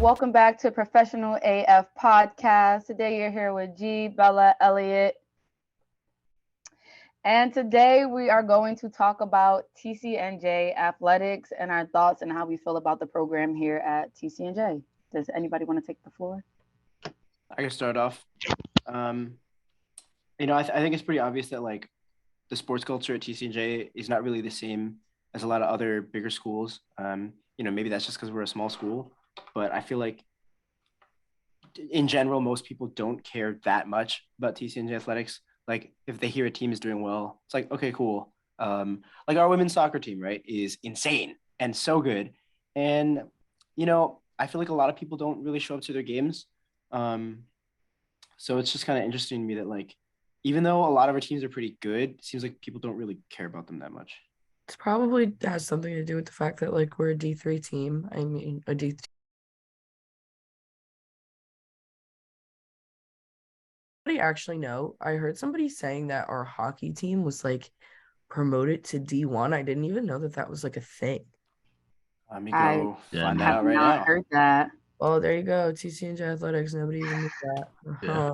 welcome back to Professional AF Podcast. Today you're here with G, Bella, Elliott. And today we are going to talk about TCNJ athletics and our thoughts and how we feel about the program here at TCNJ. Does anybody want to take the floor? I can start off. I think it's pretty obvious that like the sports culture at TCNJ is not really the same as a lot of other bigger schools. Maybe that's just because we're a small school, but I feel like in general, most people don't care that much about TCNJ athletics. Like if they hear a team is doing well, it's like, okay, cool. Like our women's soccer team, right, is insane and so good. And, I feel like a lot of people don't really show up to their games. So it's just kind of interesting to me that like, even though a lot of our teams are pretty good, it seems like people don't really care about them that much. It probably has something to do with the fact that like we're a D3 team. I mean, a D3. I actually know. I heard somebody saying that our hockey team was like promoted to D1. I didn't even know that was like a thing. Let me go find that out right now. I now. heard that. Oh, there you go. TCNJ athletics. Nobody even knew that. Yeah.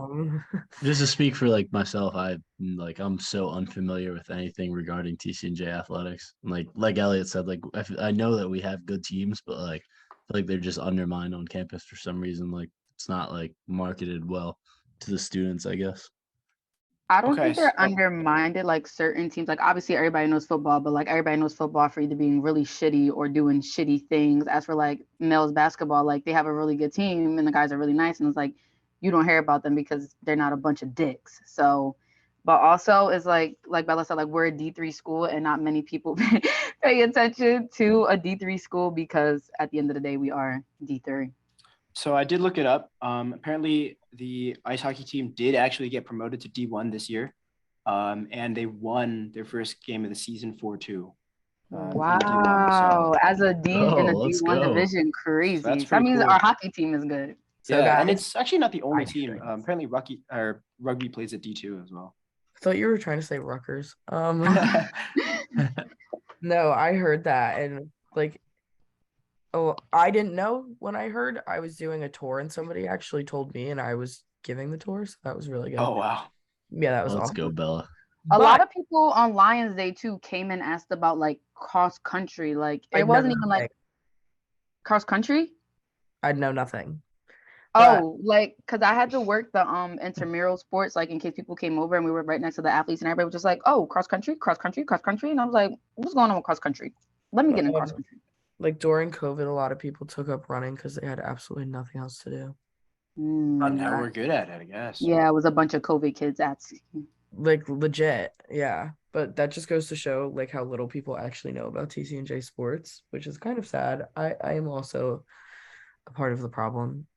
Just to speak for like myself, I'm so unfamiliar with anything regarding TCNJ athletics. Like Elliott said, like I know that we have good teams, but like I feel like they're just undermined on campus for some reason. Like it's not like marketed well to the students, I guess. I don't think they're undermined like certain teams. Like obviously everybody knows football, but like everybody knows football for either being really shitty or doing shitty things. As for like males basketball, like they have a really good team and the guys are really nice, and it's like you don't hear about them because they're not a bunch of dicks. So, but also it's like Bella said, like we're a D3 school and not many people pay attention to a D3 school because at the end of the day we are D3. So I did look it up. Apparently, the ice hockey team did actually get promoted to D1 this year, and they won their first game of the season 4-2. Wow! D1, so. As a D in the D1 division, crazy. So that means cool. Our hockey team is good. So yeah, guys, and it's actually not the only team. Apparently, rugby plays at D2 as well. I thought you were trying to say Rutgers. No, I heard that, and like. Oh, I didn't know when I heard. I was doing a tour and somebody actually told me and I was giving the tour. So that was really good. Oh, wow. Yeah, that was Let's awesome. go, Bella. A lot of people on Lions Day too came and asked about like cross country. Like it wasn't even like cross country. I'd know nothing. Oh, like because I had to work the intramural sports, like in case people came over and we were right next to the athletes and everybody was just like, oh, cross country. And I was like, what's going on with cross country? Let me get in cross country. Like during COVID, a lot of people took up running because they had absolutely nothing else to do. But now we're good at it, I guess. Yeah, it was a bunch of COVID kids at like legit, yeah. But that just goes to show like how little people actually know about TCNJ sports, which is kind of sad. I am also a part of the problem.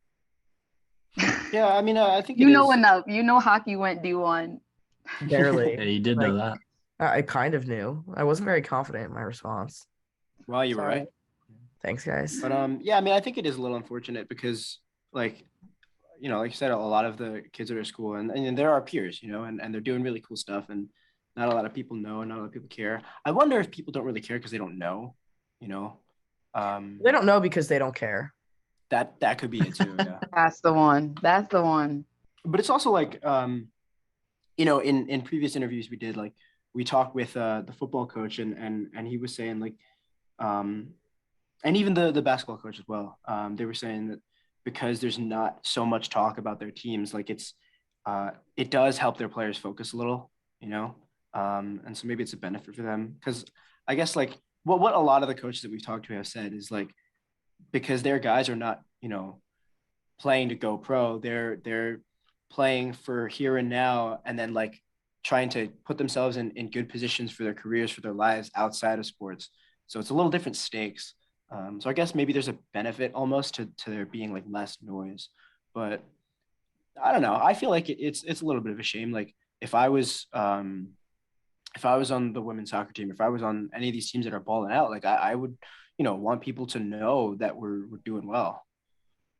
Yeah, I mean, I think enough. You know, hockey went D1. Barely. Yeah, you did know that. I kind of knew. I wasn't very confident in my response. Well, you were right. Thanks, guys. But yeah, I mean, I think it is a little unfortunate because, like you said, a lot of the kids at our school and they're our peers, and they're doing really cool stuff, and not a lot of people know, and not a lot of people care. I wonder if people don't really care because they don't know, They don't know because they don't care. That could be it too. Yeah. That's the one. But it's also like, in previous interviews we did, like we talked with the football coach and he was saying like, and even the basketball coach as well. They were saying that because there's not so much talk about their teams, like it does help their players focus a little, and so maybe it's a benefit for them. Because I guess like what a lot of the coaches that we've talked to have said is like, because their guys are not, playing to go pro, they're playing for here and now, and then like trying to put themselves in good positions for their careers, for their lives outside of sports. So it's a little different stakes. So I guess maybe there's a benefit almost to there being like less noise, but I don't know. I feel like it's a little bit of a shame. Like if I was on the women's soccer team, if I was on any of these teams that are balling out, like I would, want people to know that we're doing well.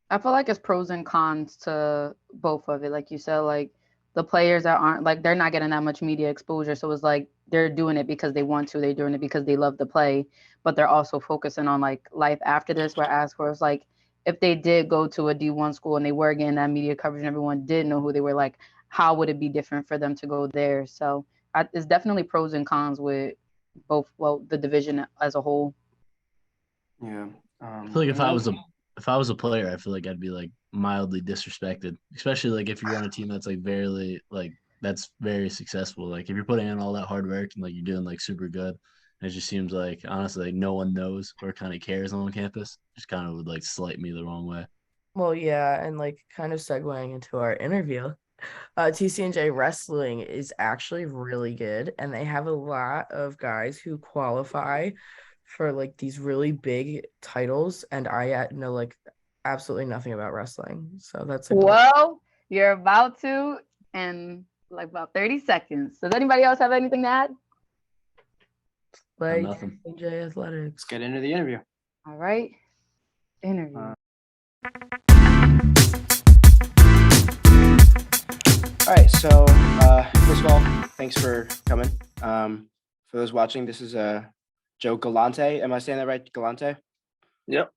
I feel like it's pros and cons to both of it. Like you said, like the players that aren't like, they're not getting that much media exposure. So it's like, they're doing it because they want to, they're doing it because they love to play, but they're also focusing on like life after this, whereas for it's like, if they did go to a D1 school and they were getting that media coverage and everyone did know who they were, like, how would it be different for them to go there? So it's definitely pros and cons with both, well, the division as a whole. Yeah. I feel like if I was a player, I feel like I'd be like mildly disrespected, especially like if you're on a team that's like that's very successful. Like if you're putting in all that hard work and like you're doing like super good, it just seems like honestly like no one knows or kind of cares on campus. Just kind of would like slight me the wrong way. Well, yeah, and like kind of segueing into our interview, TCNJ Wrestling is actually really good, and they have a lot of guys who qualify for like these really big titles, and I know like absolutely nothing about wrestling, so that's like well, you're about to in like about 30 seconds. Does anybody else have anything to add? like Nothing. TCNJ Athletics. Let's get into the interview. All right, interview. All right, so first of all, thanks for coming. For those watching, this is Joe Galante. Am I saying that right? Galante? Yep.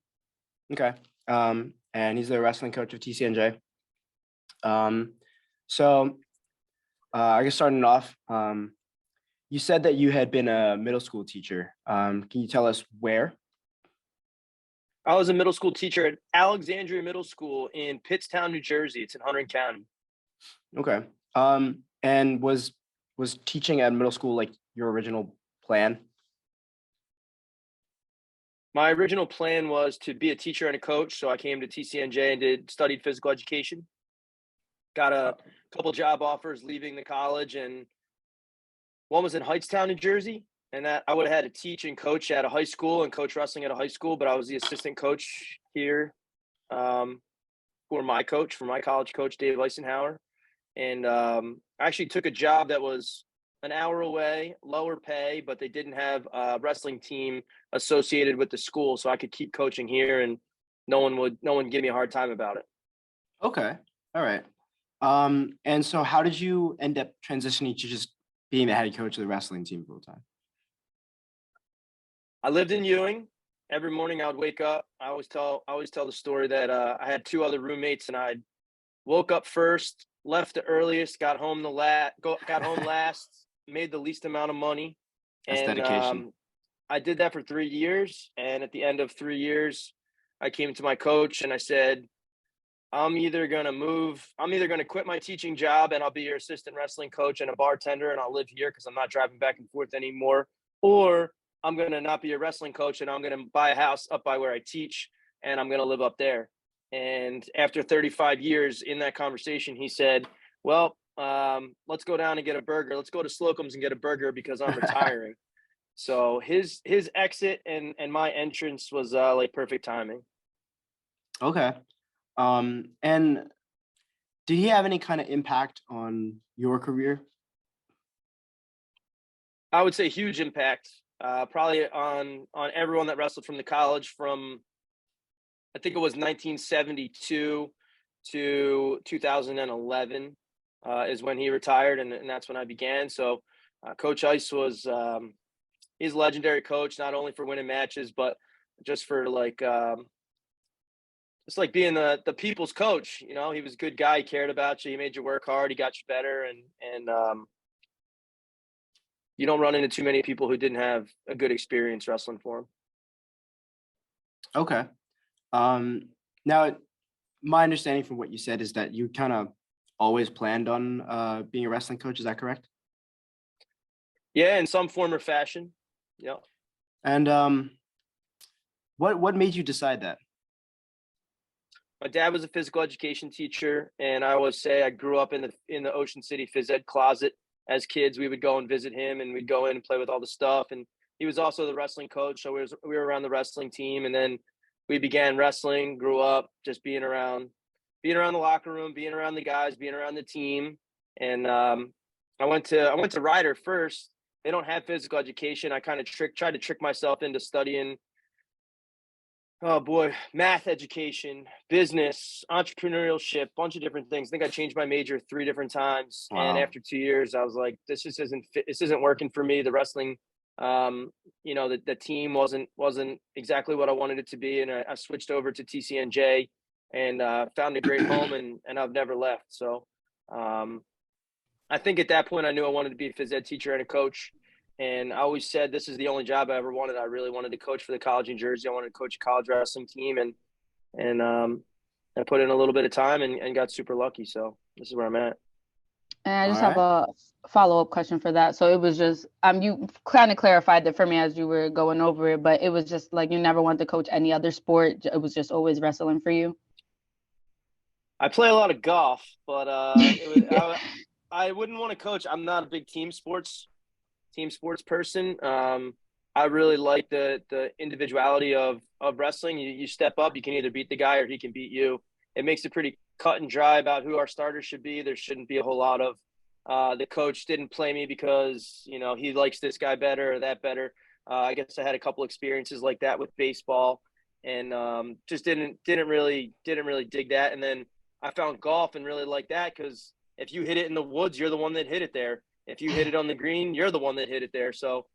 Okay. And he's the wrestling coach of TCNJ. So I guess starting off, you said that you had been a middle school teacher. Can you tell us where? I was a middle school teacher at Alexandria Middle School in Pittstown, New Jersey. It's in Hunter County. Okay. And was teaching at middle school like your original plan? My original plan was to be a teacher and a coach, so I came to TCNJ and studied physical education. Got a couple job offers leaving the college, and one was in Hightstown, New Jersey, and that I would have had to teach and coach at a high school and coach wrestling at a high school, but I was the assistant coach here for my college coach, Dave Eisenhower. And I actually took a job that was an hour away, lower pay, but they didn't have a wrestling team associated with the school, so I could keep coaching here, and no one would give me a hard time about it. Okay. All right. And so how did you end up transitioning to just being the head coach of the wrestling team full time? I lived in Ewing. Every morning I would wake up. I always tell the story that I had two other roommates, and I woke up first, left the earliest, got home last, made the least amount of money. That's and dedication. I did that for 3 years, and at the end of 3 years, I came to my coach and I said, I'm either going to quit my teaching job and I'll be your assistant wrestling coach and a bartender and I'll live here because I'm not driving back and forth anymore, or I'm going to not be a wrestling coach and I'm going to buy a house up by where I teach and I'm going to live up there. And after 35 years in that conversation, he said, well, let's go down and get a burger. Let's go to Slocum's and get a burger because I'm retiring. So his exit and my entrance was like perfect timing. Okay. And did he have any kind of impact on your career? I would say huge impact, probably on everyone that wrestled from the college from, I think it was 1972 to 2011 is when he retired, and that's when I began. So Coach Ice was he's a legendary coach, not only for winning matches, but just for it's like being the people's coach. You know, he was a good guy. He cared about you. He made you work hard. He got you better. And you don't run into too many people who didn't have a good experience wrestling for him. Okay. Now, my understanding from what you said is that you kind of always planned on being a wrestling coach. Is that correct? Yeah, in some form or fashion. Yeah. And what made you decide that? My dad was a physical education teacher, and I always say I grew up in the Ocean City phys ed closet. As kids, we would go and visit him, and we'd go in and play with all the stuff. And he was also the wrestling coach, so we were around the wrestling team. And then we began wrestling, grew up just being around the locker room, being around the guys, being around the team. And I went to Ryder first. They don't have physical education. I kind of tried to trick myself into studying. Oh boy, math education, business, entrepreneurship, bunch of different things. I think I changed my major 3 different times. Wow. And after 2 years, I was like, this isn't working for me. The wrestling the team wasn't exactly what I wanted it to be, and I switched over to TCNJ and found a great home, and I've never left. So I think at that point I knew I wanted to be a phys ed teacher and a coach, and I always said this is the only job I ever wanted. I really wanted to coach for the college in Jersey. I wanted to coach a college wrestling team, and I put in a little bit of time and got super lucky. So this is where I'm at. And I just have a follow-up question for that. So it was just, you kind of clarified that for me as you were going over it, but it was just like you never wanted to coach any other sport. It was just always wrestling for you. I play a lot of golf, but I wouldn't want to coach. I'm not a big team sports person. I really like the individuality of wrestling. You step up, you can either beat the guy or he can beat you. It makes it pretty cut and dry about who our starters should be. There shouldn't be a whole lot of the coach didn't play me because he likes this guy better or that better. I guess I had a couple experiences like that with baseball, and just didn't really dig that. And then I found golf and really liked that because if you hit it in the woods, you're the one that hit it there. If you hit it on the green, you're the one that hit it there. So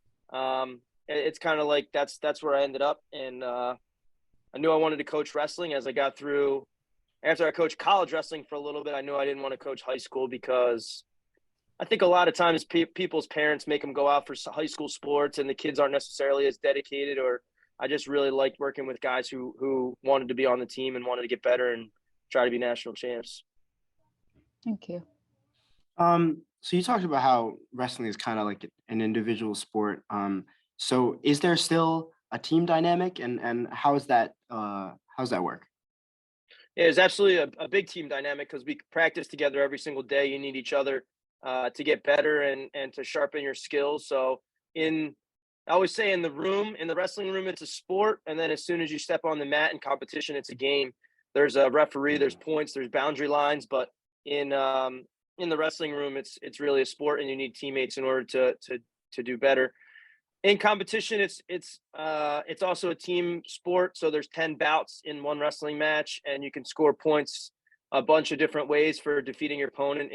it's kind of like that's where I ended up, and I knew I wanted to coach wrestling as I got through. After I coached college wrestling for a little bit, I knew I didn't want to coach high school because I think a lot of times people's parents make them go out for high school sports and the kids aren't necessarily as dedicated. Or I just really liked working with guys who wanted to be on the team and wanted to get better and try to be national champs. Thank you. So you talked about how wrestling is kind of like an individual sport. So is there still a team dynamic, and how's that work? Yeah, it's absolutely a big team dynamic because we practice together every single day. You need each other to get better and to sharpen your skills. So I always say in the wrestling room, it's a sport. And then as soon as you step on the mat in competition, it's a game. There's a referee, there's points, there's boundary lines. But in the wrestling room, it's really a sport, and you need teammates in order to do better. In competition, it's also a team sport. So there's 10 bouts in one wrestling match, and you can score points a bunch of different ways for defeating your opponent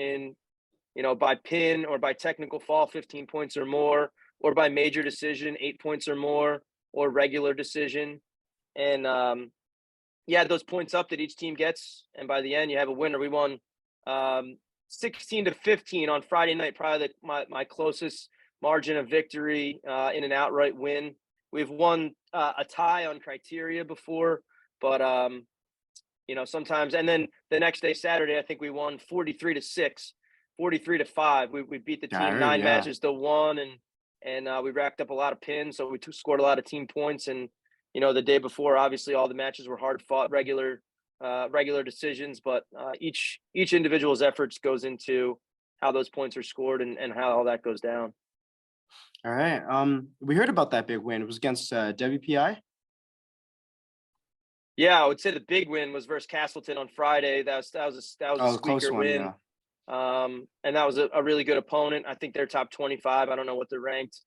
by pin or by technical fall, 15 points or more, or by major decision, 8 points or more, or regular decision. And you add those points up that each team gets, and by the end you have a winner. We won 16-15 on Friday night, probably my closest margin of victory in an outright win. We've won a tie on criteria before, but sometimes. And then the next day, Saturday, I think we won 43-6, 43-5. We beat the team 9 matches to 1, and we racked up a lot of pins, so we scored a lot of team points. And the day before, obviously, all the matches were hard fought, regular decisions, but each individual's efforts goes into how those points are scored and how all that goes down. All right. We heard about that big win. It was against WPI. Yeah, I would say the big win was versus Castleton on Friday. That was a squeaker win. Yeah. And that was a really good opponent. I think they're top 25. I don't know what they're ranked.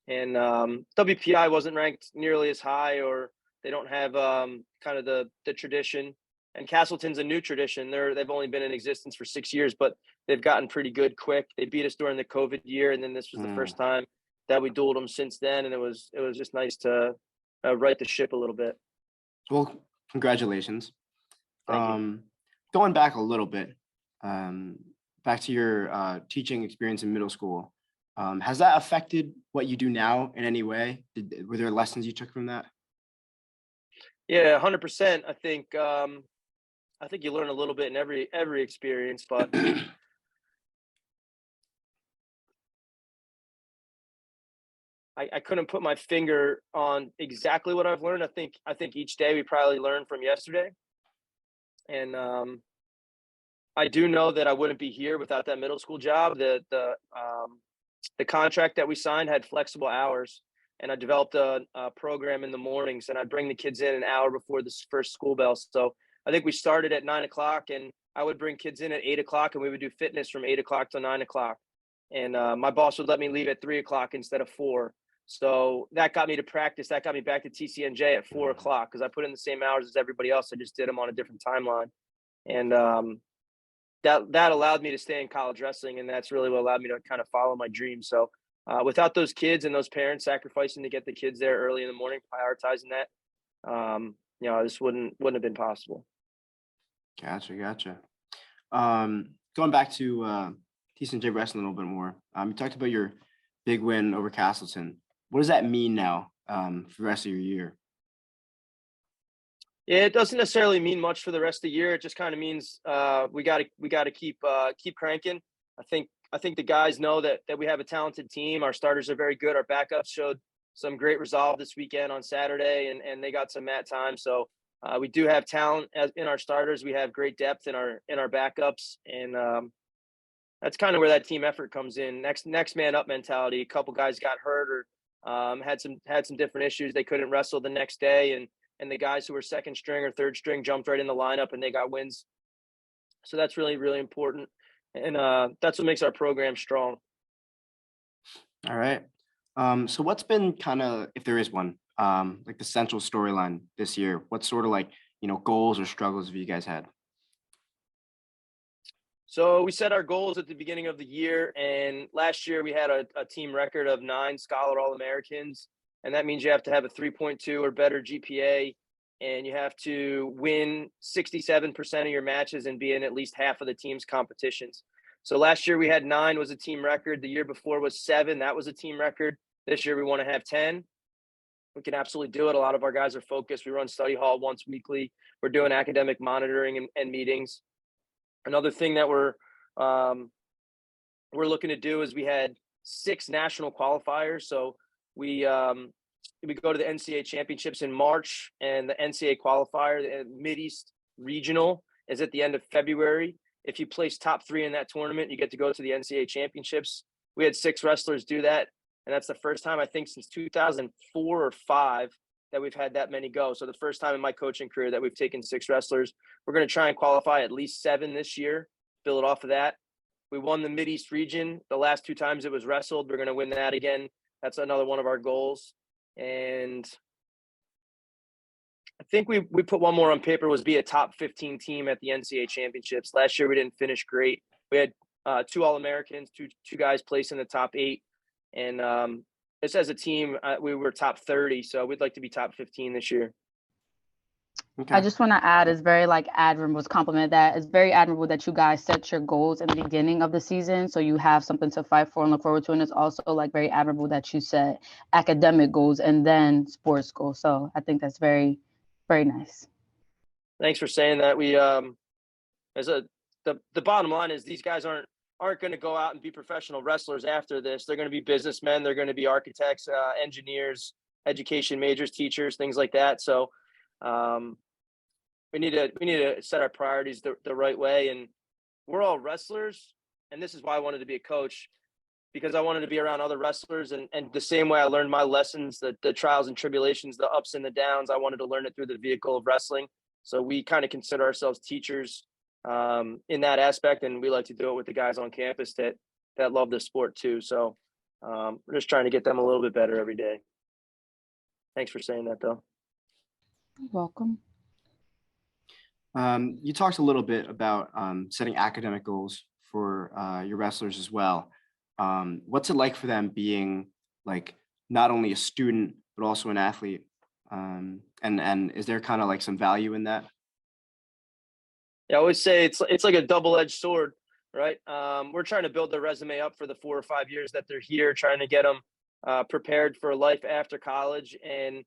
And WPI wasn't ranked nearly as high, or they don't have kind of the tradition. And Castleton's a new tradition. They've only been in existence for 6 years, but they've gotten pretty good quick. They beat us during the COVID year, and then this was the first time that we dueled them since then, and it was just nice to right the ship a little bit. Well, congratulations. Thank you. Going back a little bit, back to your teaching experience in middle school, has that affected what you do now in any way? Were there lessons you took from that? Yeah, 100%. I think you learn a little bit in every experience, but I couldn't put my finger on exactly what I've learned. I think each day we probably learn from yesterday, and I do know that I wouldn't be here without that middle school job. The contract that we signed had flexible hours, and I developed a program in the mornings, and I'd bring the kids in an hour before the first school bell. So I think we started at 9 o'clock, and I would bring kids in at 8 o'clock, and we would do fitness from 8 o'clock to 9 o'clock. And my boss would let me leave at 3 o'clock instead of 4. So that got me to practice. That got me back to TCNJ at 4 o'clock because I put in the same hours as everybody else. I just did them on a different timeline. And that allowed me to stay in college wrestling, and that's really what allowed me to kind of follow my dream. So without those kids and those parents sacrificing to get the kids there early in the morning, prioritizing that, this wouldn't have been possible. Gotcha. Going back to TCNJ Wrestling a little bit more. You talked about your big win over Castleton. What does that mean now for the rest of your year? Yeah, it doesn't necessarily mean much for the rest of the year. It just kind of means we got to keep cranking. I think the guys know that we have a talented team. Our starters are very good. Our backups showed some great resolve this weekend on Saturday, and they got some mat time. So we do have talent in our starters. We have great depth in our backups, and that's kind of where that team effort comes in. Next man up mentality. A couple guys got hurt or had some different issues. They couldn't wrestle the next day, and the guys who were second string or third string jumped right in the lineup and they got wins. So that's really, really important. And that's what makes our program strong. All right. So what's been kind of, if there is one, like the central storyline this year? What sort of goals or struggles have you guys had? So we set our goals at the beginning of the year, and last year we had a team record of 9 Scholar All-Americans. And that means you have to have a 3.2 or better GPA, and you have to win 67% of your matches and be in at least half of the team's competitions. So last year we had 9 was a team record. The year before was 7. That was a team record. This year we want to have 10. We can absolutely do it. A lot of our guys are focused. We run study hall once weekly. We're doing academic monitoring and meetings. Another thing that we're looking to do is we had 6 national qualifiers. So we go to the NCAA championships in March, and the NCAA qualifier, the Mid-East Regional, is at the end of February. If you place top 3 in that tournament, you get to go to the NCAA championships. We had 6 wrestlers do that, and that's the first time, I think, since 2004 or 5 that we've had that many go. So the first time in my coaching career that we've taken 6 wrestlers. We're going to try and qualify at least 7 this year, build it off of that. We won the Mid-East region. The last 2 times it was wrestled. We're going to win that again. That's another one of our goals. And I think we put one more on paper, was be a top 15 team at the NCAA championships. Last year we didn't finish great. We had 2 All-Americans, two guys placed in the top 8. And this as a team, we were top 30. So we'd like to be top 15 this year. Okay. I just want to add, it's very admirable to compliment that. It's very admirable that you guys set your goals in the beginning of the season, so you have something to fight for and look forward to. And it's also very admirable that you set academic goals and then sports goals. So I think that's very, very nice. Thanks for saying that. We the bottom line is these guys aren't going to go out and be professional wrestlers after this. They're going to be businessmen. They're going to be architects, engineers, education majors, teachers, things like that. So we need to set our priorities the right way. And we're all wrestlers. And this is why I wanted to be a coach, because I wanted to be around other wrestlers. And the same way I learned my lessons, the trials and tribulations, the ups and the downs, I wanted to learn it through the vehicle of wrestling. So we kind of consider ourselves teachers in that aspect. And we like to do it with the guys on campus that love the sport too. So we're just trying to get them a little bit better every day. Thanks for saying that, though. You're welcome. You talked a little bit about setting academic goals for your wrestlers as well. What's it like for them being not only a student but also an athlete? And is there kind of some value in that? Yeah, I always say it's like a double-edged sword, right? We're trying to build their resume up for the 4 or 5 years that they're here, trying to get them prepared for life after college. And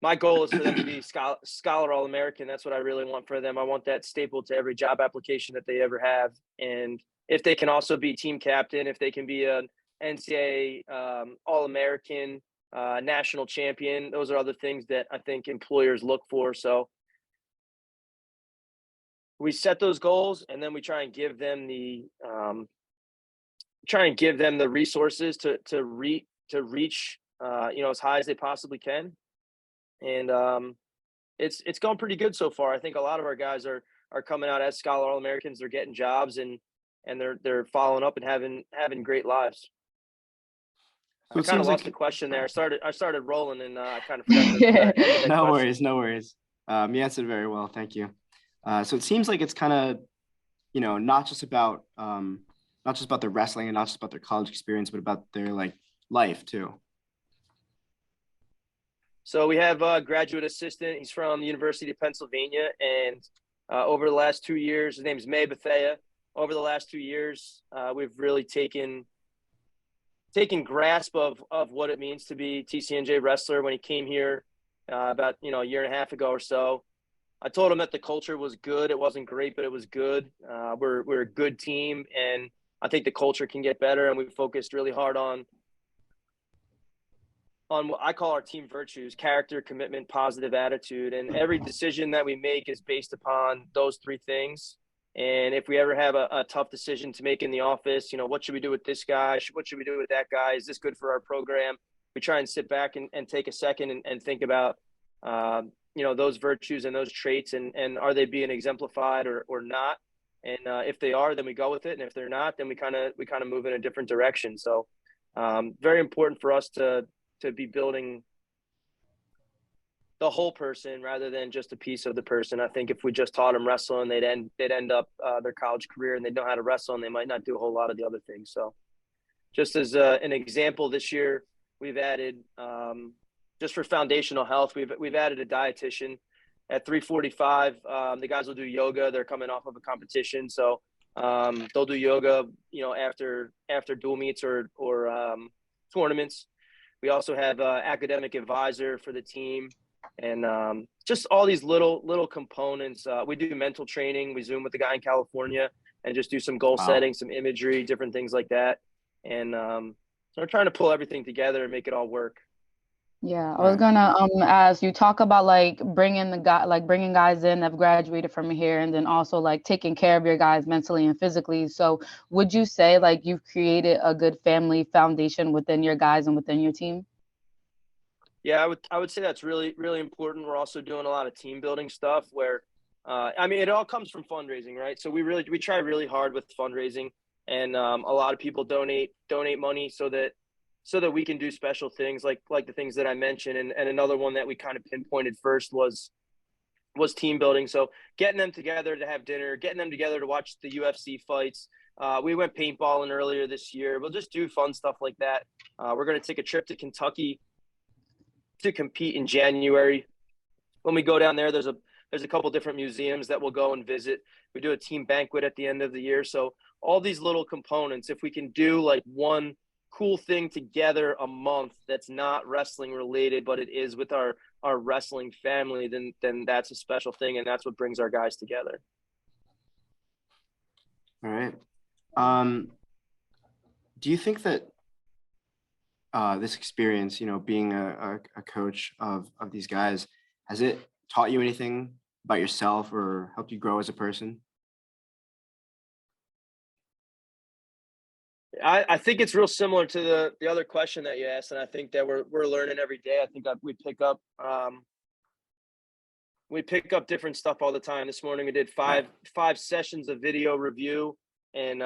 my goal is for them to be Scholar All-American. That's what I really want for them. I want that staple to every job application that they ever have. And if they can also be team captain, if they can be an NCAA All-American, national champion, those are other things that I think employers look for. So we set those goals, and then we try and give them the resources to reach as high as they possibly can. And it's going pretty good so far. I think a lot of our guys are coming out as Scholar All-Americans. They're getting jobs and they're following up and having great lives. So I kind of lost the question there. I started rolling and I kind of forgot that No worries. You answered very well. Thank you. So it seems like it's kind of, not just about not just about their wrestling and not just about their college experience, but about their like life too? So we have a graduate assistant. He's from the University of Pennsylvania, and over the last 2 years, his name is May Bethea. Over the last 2 years, we've really taken grasp of what it means to be TCNJ wrestler. When he came here about a year and a half ago or so, I told him that the culture was good. It wasn't great, but it was good. We're a good team, and I think the culture can get better. And we focused really hard on what I call our team virtues: character, commitment, positive attitude. And every decision that we make is based upon those three things. And if we ever have a tough decision to make in the office, what should we do with this guy? What should we do with that guy? Is this good for our program? We try and sit back and take a second and think about, those virtues and those traits, and are they being exemplified or not? And if they are, then we go with it. And if they're not, then we kind of move in a different direction. So very important for us to be building the whole person rather than just a piece of the person. I think if we just taught them wrestling, they'd end up their college career and they know how to wrestle, and they might not do a whole lot of the other things. So just as an example, this year we've added just for foundational health, we've added a dietitian at 3:45. The guys will do yoga. They're coming off of a competition, so they'll do yoga, after dual meets or tournaments. We also have academic advisor for the team, and just all these little components. We do mental training. We Zoom with the guy in California and just do some goal setting, some imagery, different things like that. And so we're trying to pull everything together and make it all work. Yeah, I was gonna ask you, talk about like bringing guys in that have graduated from here, and then also like taking care of your guys mentally and physically. So would you say like you've created a good family foundation within your guys and within your team? Yeah, I would say that's really, really important. We're also doing a lot of team building stuff where, it all comes from fundraising, right? So we try really hard with fundraising, and a lot of people donate money so that we can do special things like the things that I mentioned. And another one that we kind of pinpointed first was team building. So getting them together to have dinner, getting them together to watch the UFC fights. We went paintballing earlier this year. We'll just do fun stuff like that. We're going to take a trip to Kentucky to compete in January. When we go down there, there's a couple different museums that we'll go and visit. We do a team banquet at the end of the year. So all these little components, if we can do like one cool thing together a month that's not wrestling related, but it is with our wrestling family, then that's a special thing, and that's what brings our guys together. All right. Do you think that this experience, being a coach of these guys, has it taught you anything about yourself or helped you grow as a person? I think it's real similar to the other question that you asked, and I think that we're learning every day. I think that we pick up different stuff all the time. This morning we did five sessions of video review, and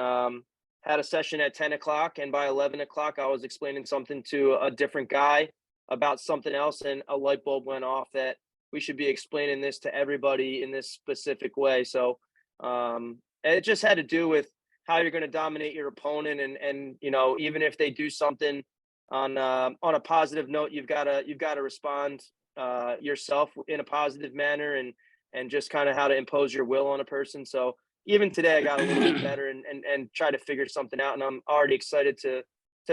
had a session at 10 o'clock, and by 11 o'clock I was explaining something to a different guy about something else, and a light bulb went off that we should be explaining this to everybody in this specific way. So it just had to do with how you're going to dominate your opponent, and even if they do something on a positive note, you've got to respond yourself in a positive manner, and just kind of how to impose your will on a person. So even today I got a little bit better and try to figure something out, and I'm already excited to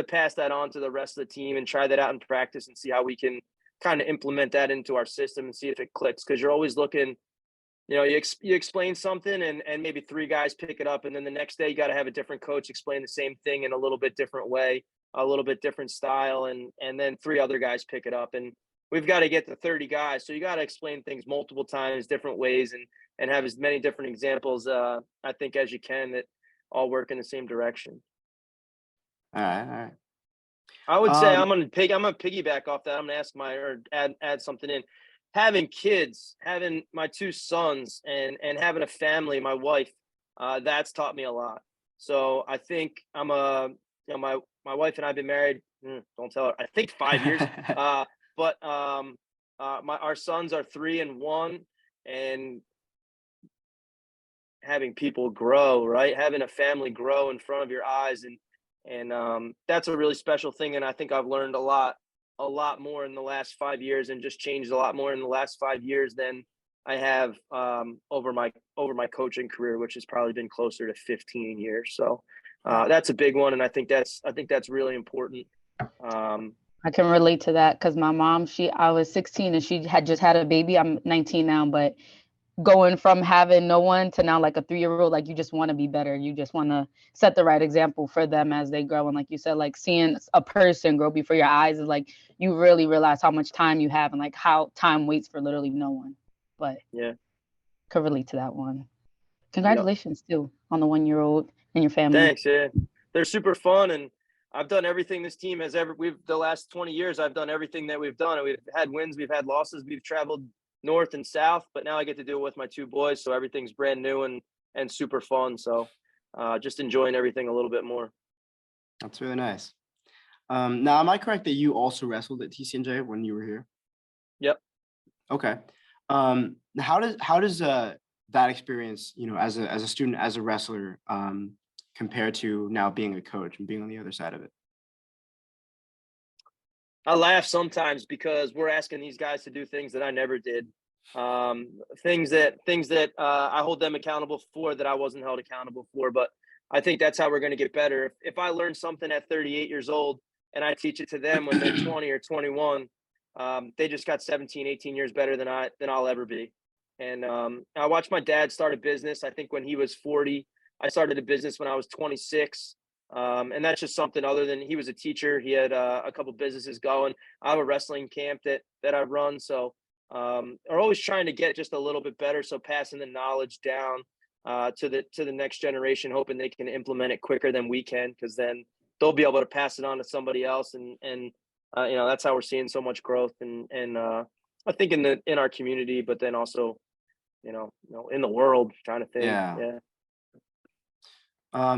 pass that on to the rest of the team and try that out in practice and see how we can kind of implement that into our system and see if it clicks, because you're always looking. You explain something and maybe three guys pick it up, and then the next day you got to have a different coach explain the same thing in a little bit different way, a little bit different style, and then three other guys pick it up, and we've got to get to 30 guys. So you got to explain things multiple times, different ways, and have as many different examples, I think, as you can that all work in the same direction. All right. I would say I'm gonna piggyback off that. I'm gonna add something in. Having kids, having my two sons, and having a family, my wife, that's taught me a lot. So I think my wife and I have been married. Don't tell her. I think 5 years. But our sons are 3 and 1, and having people grow, right? Having a family grow in front of your eyes. And that's a really special thing. And I think I've learned a lot more in the last 5 years, and just changed a lot more in the last 5 years than I have over my coaching career, which has probably been closer to 15 years. So that's a big one. And I think that's really important. I can relate to that because my mom, I was 16 and she had just had a baby. I'm 19 now, but going from having no one to now like a 3-year-old, like you just want to be better. You just want to set the right example for them as they grow. And like you said, like seeing a person grow before your eyes is like, you really realize how much time you have and like how time waits for literally no one. But yeah, could relate to that one. Congratulations too on the 1-year-old and your family. Thanks. Yeah, they're super fun, and I've done everything this team has ever. The last 20 years, I've done everything that we've done. We've had wins, we've had losses, we've traveled north and south, but now I get to do it with my 2 boys, so everything's brand new and super fun. So just enjoying everything a little bit more. That's really nice. Now, am I correct that you also wrestled at TCNJ when you were here? Yep. Okay. How does that experience, as a student, as a wrestler, compare to now being a coach and being on the other side of it? I laugh sometimes because we're asking these guys to do things that I never did. Things that I hold them accountable for that I wasn't held accountable for. But I think that's how we're going to get better. If I learn something at 38 years old and I teach it to them when they're 20 or 21, they just got 17, 18 years better than I'll ever be. And I watched my dad start a business. I think when he was 40, I started a business when I was 26. And that's just something other than he was a teacher. He had a couple businesses going. I have a wrestling camp that I run. So are always trying to get just a little bit better. So passing the knowledge down to the next generation, hoping they can implement it quicker than we can, because then they'll be able to pass it on to somebody else. And that's how we're seeing so much growth and I think in our community, but then also, in the world, trying to think. Yeah.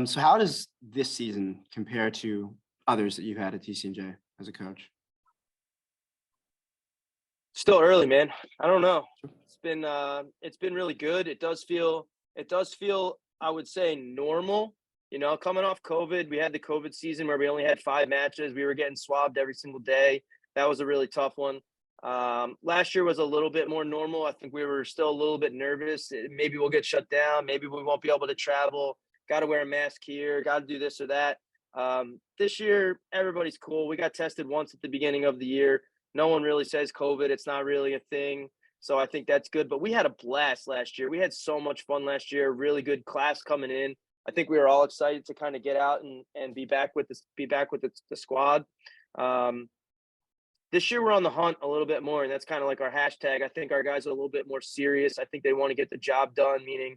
So how does this season compare to others that you've had at TCNJ as a coach? Still early, man. I don't know. It's been really good. It does feel, I would say, normal. Coming off COVID, we had the COVID season where we only had 5 matches. We were getting swabbed every single day. That was a really tough one. Last year was a little bit more normal. I think we were still a little bit nervous. Maybe we'll get shut down. Maybe we won't be able to travel. Got to wear a mask here. Got to do this or that. This year, everybody's cool. We got tested once at the beginning of the year. No one really says COVID. It's not really a thing. So I think that's good. But we had a blast last year. We had so much fun last year. Really good class coming in. I think we were all excited to kind of get out and be back with the squad. This year we're on the hunt a little bit more, and that's kind of like our hashtag. I think our guys are a little bit more serious. I think they want to get the job done, meaning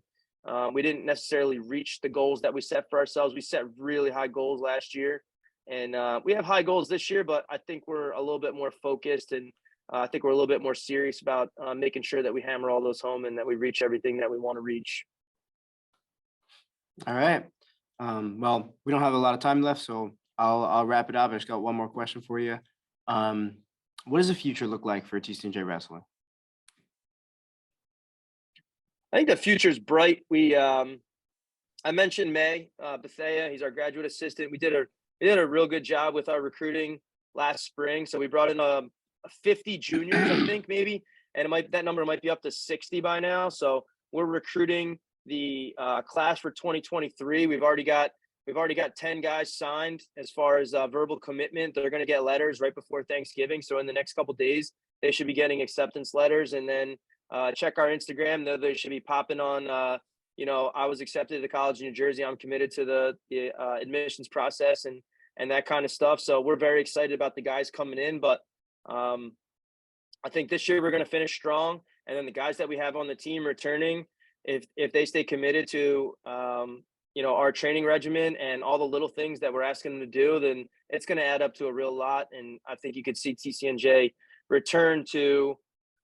we didn't necessarily reach the goals that we set for ourselves. We set really high goals last year, and we have high goals this year, but I think we're a little bit more focused, and I think we're a little bit more serious about making sure that we hammer all those home and that we reach everything that we want to reach. All right. Well, we don't have a lot of time left, so I'll wrap it up. I just got one more question for you. What does the future look like for TCNJ Wrestling? I think the future is bright. I mentioned May Bethea. He's our graduate assistant. We did a real good job with our recruiting last spring. So we brought in 50 juniors, I think, maybe, and that number might be up to 60 by now. So we're recruiting the class for 2023. We've already got 10 guys signed as far as verbal commitment. They're going to get letters right before Thanksgiving. So in the next couple of days, they should be getting acceptance letters. And then check our Instagram. They should be popping on, I was accepted at the College of New Jersey. I'm committed to the admissions process and that kind of stuff. So we're very excited about the guys coming in. But I think this year we're going to finish strong. And then the guys that we have on the team returning, if they stay committed to our training regimen and all the little things that we're asking them to do, then it's going to add up to a real lot. And I think you could see TCNJ return to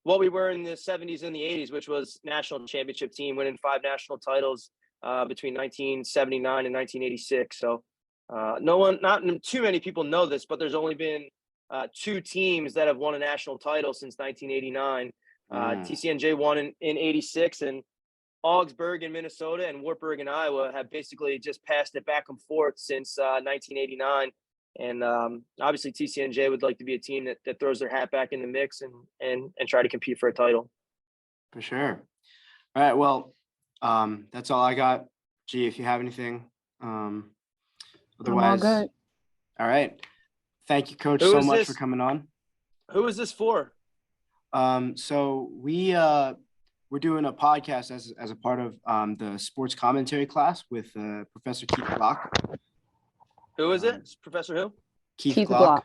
what we were in the 70s and the 80s, which was national championship team, winning 5 national titles between 1979 and 1986. So not too many people know this, but there's only been 2 teams that have won a national title since 1989. TCNJ won in 86, and Augsburg in Minnesota and Wartburg in Iowa have basically just passed it back and forth since 1989. And obviously TCNJ would like to be a team that throws their hat back in the mix and try to compete for a title. For sure. All right. Well, that's all I got. G, if you have anything. Otherwise, I'm all good. All right. Thank you, Coach, so much for coming on. Who is this for? So we're doing a podcast as a part of the sports commentary class with Professor Keith Glock. Who is it? Professor who? Keith Glock.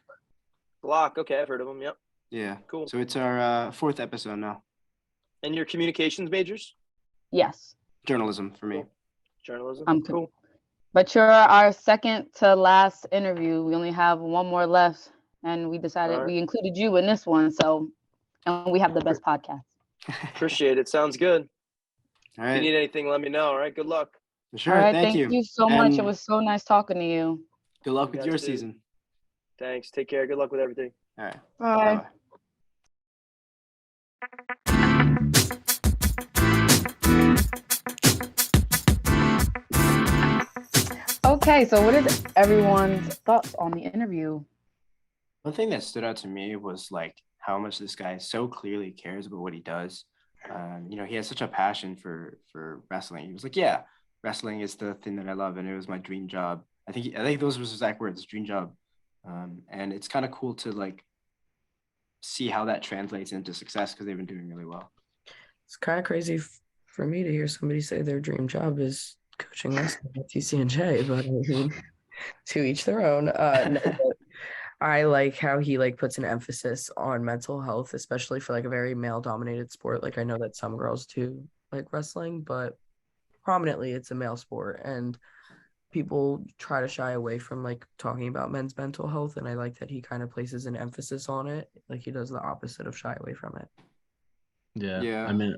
Glock. Okay, I've heard of him. Yep. Yeah. Cool. So it's our 4th episode now. And your communications majors? Yes. Journalism for me. Cool. Journalism. Cool. But you're our second to last interview. We only have one more left, and we decided we included you in this one. So, and we have the best podcast. Appreciate it. Sounds good. All right. If you need anything, let me know. All right. Good luck. For sure. All right. Thank you. Thank you so much. It was so nice talking to you. Good luck with your season. Thanks. Take care. Good luck with everything. All right. Bye. Bye-bye. Okay, so what is everyone's thoughts on the interview? One thing that stood out to me was like how much this guy so clearly cares about what he does. He has such a passion for wrestling. He was like, yeah, wrestling is the thing that I love, and it was my dream job. I think those were his exact words, dream job. And it's kind of cool to like see how that translates into success because they've been doing really well. It's kind of crazy for me to hear somebody say their dream job is coaching wrestling at TCNJ, but I mean, to each their own. I like how he like puts an emphasis on mental health, especially for like a very male-dominated sport. Like I know that some girls do like wrestling, but prominently it's a male sport, and people try to shy away from like talking about men's mental health, and I like that he kind of places an emphasis on it. Like he does the opposite of shy away from it. Yeah. I mean,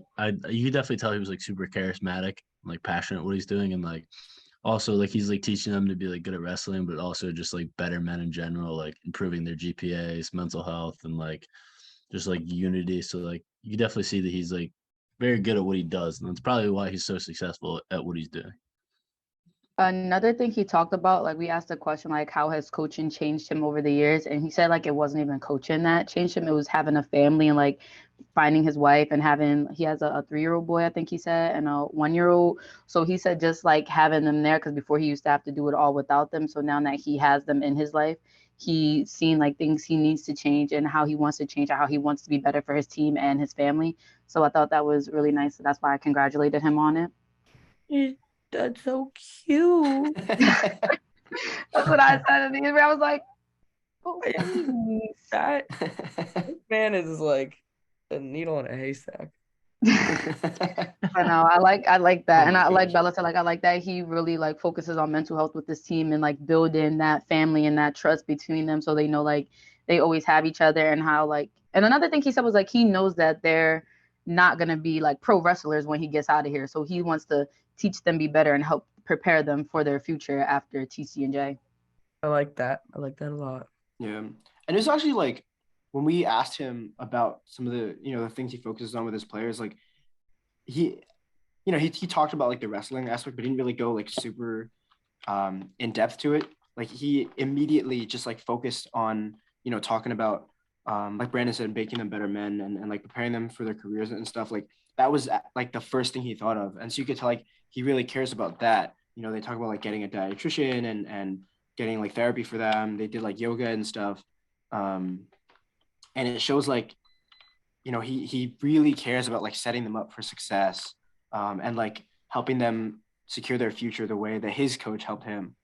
you could definitely tell he was like super charismatic, like passionate what he's doing, and like also like he's like teaching them to be like good at wrestling, but also just like better men in general, like improving their GPAs, mental health, and like just like unity. So like you can definitely see that he's like very good at what he does, and that's probably why he's so successful at what he's doing. Another thing he talked about, like we asked a question like how has coaching changed him over the years, and he said like it wasn't even coaching that changed him, it was having a family and like finding his wife and he has a 3-year-old boy, I think he said, and a 1-year-old. So he said just like having them there, because before he used to have to do it all without them, so now that he has them in his life, he's seen like things he needs to change and how he wants to change and how he wants to be better for his team and his family. So I thought that was really nice, so that's why I congratulated him on it. That's so cute. That's what I said in the interview. I was like, oh, that man is like a needle in a haystack. I know. I like that. And I like Bella said, like I like that he really like focuses on mental health with this team and like building that family and that trust between them, so they know like they always have each other, and how like, and another thing he said was like he knows that they're not gonna be like pro wrestlers when he gets out of here. So he wants to teach them be better and help prepare them for their future after TCNJ. I like that. I like that a lot. Yeah. And it's actually like when we asked him about some of the, the things he focuses on with his players, like he talked about like the wrestling aspect, but didn't really go like super in depth to it. Like he immediately just like focused on, talking about like Brandon said, making them better men and like preparing them for their careers and stuff. Like that was like the first thing he thought of. And so you could tell like he really cares about that. They talk about like getting a dietitian and getting like therapy for them. They did like yoga and stuff. And it shows like, he really cares about like setting them up for success and like helping them secure their future the way that his coach helped him.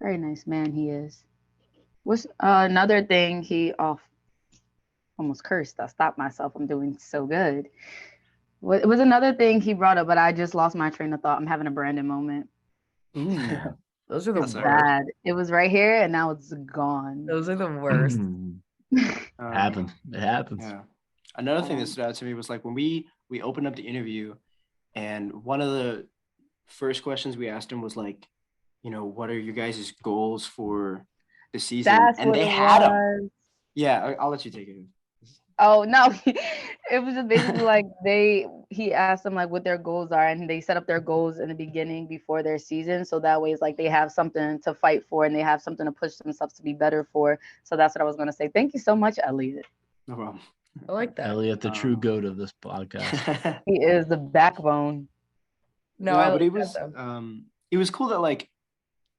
Very nice man he is. What's another thing he almost cursed. I stopped myself. I'm doing so good. It was another thing he brought up, but I just lost my train of thought. I'm having a Brandon moment. Those are the worst. Bad. It was right here and now it's gone. Those are the worst. It happens. Yeah. Another thing that stood out to me was like when we opened up the interview, and one of the first questions we asked him was like, what are you guys' goals for the season? That's and what they it had was. them. Yeah, I'll let you take it. Oh no, it was just basically like he asked them like what their goals are, and they set up their goals in the beginning before their season, so that way it's like they have something to fight for and they have something to push themselves to be better for. So that's what I was gonna say. Thank you so much, Elliott. No problem. I like that. Elliott, the true goat of this podcast. He is the backbone. No, I but like it was that, though. it was cool that like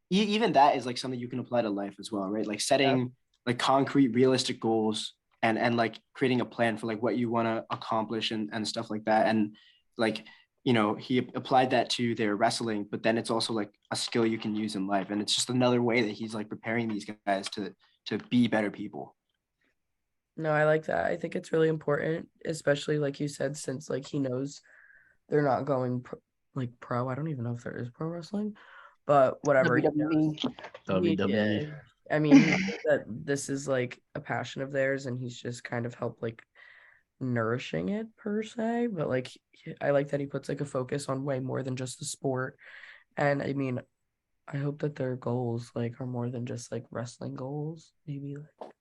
even that is like something you can apply to life as well, right? Like setting like concrete, realistic goals and like creating a plan for like what you want to accomplish and stuff like that. And like, you know, he applied that to their wrestling, but then it's also like a skill you can use in life. And it's just another way that he's like preparing these guys to be better people. No, I like that. I think it's really important, especially like you said, since like he knows they're not going pro. I don't even know if there is pro wrestling, but whatever. WWE. I mean, he knows that this is like a passion of theirs, and he's just kind of helped like nourishing it per se. But like, I like that he puts like a focus on way more than just the sport. And I mean, I hope that their goals like are more than just like wrestling goals. Maybe like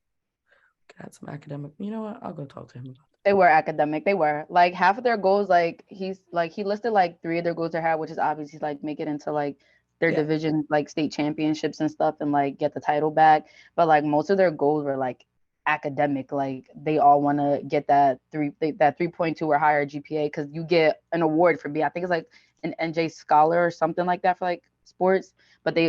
add some academic. You know what? I'll go talk to him about that. They were academic. They were like half of their goals. Like he listed like 3 of their goals they had, which is obviously like make it into like their division, like state championships and stuff, and like get the title back. But like most of their goals were like academic. Like they all want to get that 3.2 or higher GPA because you get an award for being. I think it's like an NJ Scholar or something like that for like sports. But they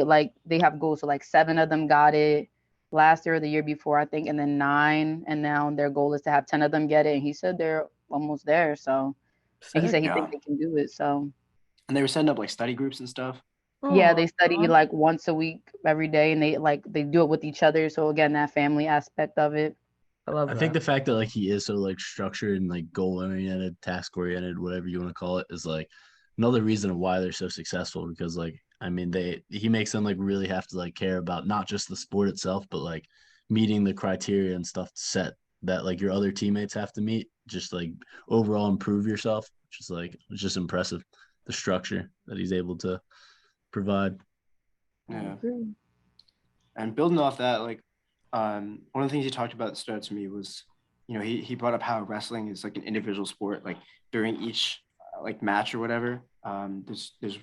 have goals. So like 7 of them got it last year or the year before, I think, and then 9, and now their goal is to have 10 of them get it. And he said they're almost there. So, and he said he thinks they can do it. So, and they were setting up like study groups and stuff. Yeah, they study like once a week, every day, and they do it with each other. So again, that family aspect of it. I think the fact that like he is so like structured and like goal oriented, task oriented, whatever you want to call it, is like another reason why they're so successful. Because like I mean, he makes them like really have to like care about not just the sport itself, but like meeting the criteria and stuff set that like your other teammates have to meet. Just like overall improve yourself. Just like it's just impressive the structure that he's able to provide. Yeah. And building off that, like one of the things he talked about that stood out to me was, you know, he brought up how wrestling is like an individual sport. Like during each like match or whatever, there's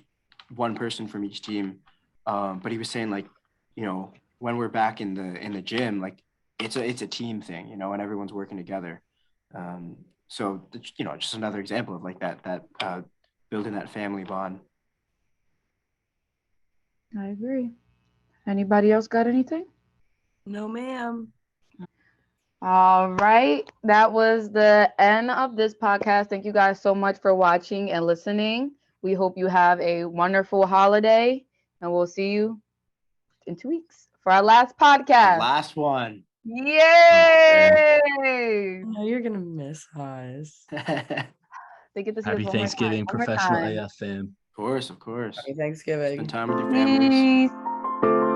one person from each team. But he was saying like, you know, when we're back in the gym, like it's a team thing, you know, and everyone's working together. So you know, just another example of like that building that family bond. I agree. Anybody else got anything? No, ma'am. All right. That was the end of this podcast. Thank you guys so much for watching and listening. We hope you have a wonderful holiday, and we'll see you in 2 weeks for our last podcast. Last one. Yay! Oh, you're gonna miss us. They get to see Happy Thanksgiving, Professional AF fam. Of course. Happy Thanksgiving. Spend time with your families. Peace.